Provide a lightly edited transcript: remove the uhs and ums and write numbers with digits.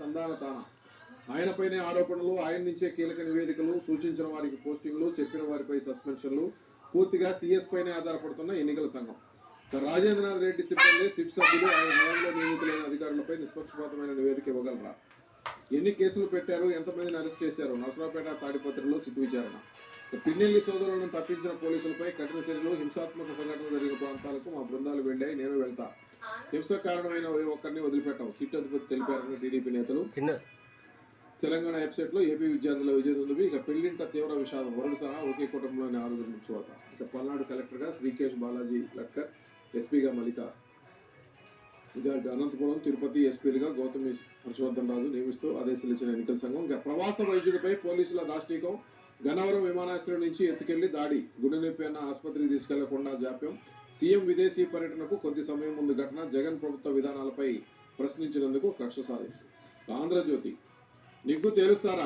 తందాన తాన. ఆయనపైనే ఆరోపణలు, ఆయన నుంచే కీలక నివేదికలు, సూచించిన వారికి పోస్టింగ్లు, చెప్పిన వారిపై సస్పెన్షన్లు, పూర్తిగా సీఎస్ పైనే ఆధారపడుతున్న ఎన్నికల సంఘం. రాజేంద్రనాథ్ రెడ్డి సిబ్బంది, సిట్ సభ్యులు, ఆయన హయాంలో నియమితులైన అధికారులపై నిష్పక్షపాతమైన నివేదిక ఇవ్వగలరా? ఎన్ని కేసులు పెట్టారు, ఎంతమందిని అరెస్ట్ చేశారు? నరసరావుపేట, తాడిపత్రిలో సిట్ విచారణ. పిన్నెల్లి సోదరులను తప్పించిన పోలీసులపై కఠిన చర్యలు. హింసాత్మక సంఘటనలు జరిగిన ప్రాంతాలకు మా బృందాలు వెళ్ళాయి, నేను వెళ్తా. హింసకు కారణమైన ఒక్కరిని వదిలిపెట్టాం, సిట్ అధిపతి తెలిపారని టీడీపీ నేతలు. తెలంగాణ వెబ్సైట్లో ఏపీ విద్యార్థుల విజయదుందుబి. ఇక పెళ్లింట తీవ్ర విషాదం, వరుడు సహా ఒకే కుటుంబంలోని 6 మృత్యువాత. ఇక పల్నాడు కలెక్టర్గా శ్రీకేష్ బాలాజీ లట్కర్, ఎస్పీగా మలిక. ఇక అనంతపురం, తిరుపతి ఎస్పీలుగా గౌతమి హర్షవర్ధన్ రాజు నియమిస్తూ ఆదేశాలు ఇచ్చిన ఎన్నికల సంఘం. ఇక ప్రవాస వైద్యుడిపై పోలీసుల దాష్టీకం. గన్నవరం విమానాశ్రయం నుంచి ఎత్తుకెళ్లి దాడి. గుండె నొప్పి అన్న ఆసుపత్రికి తీసుకెళ్లకుండా జాప్యం. సీఎం విదేశీ పర్యటనకు కొద్ది సమయం ముందు ఘటన. జగన్ ప్రభుత్వ విధానాలపై ప్రశ్నించినందుకు కక్ష సాధింపు. ఆంధ్రజ్యోతి, నిగ్గు తేలుస్తారా?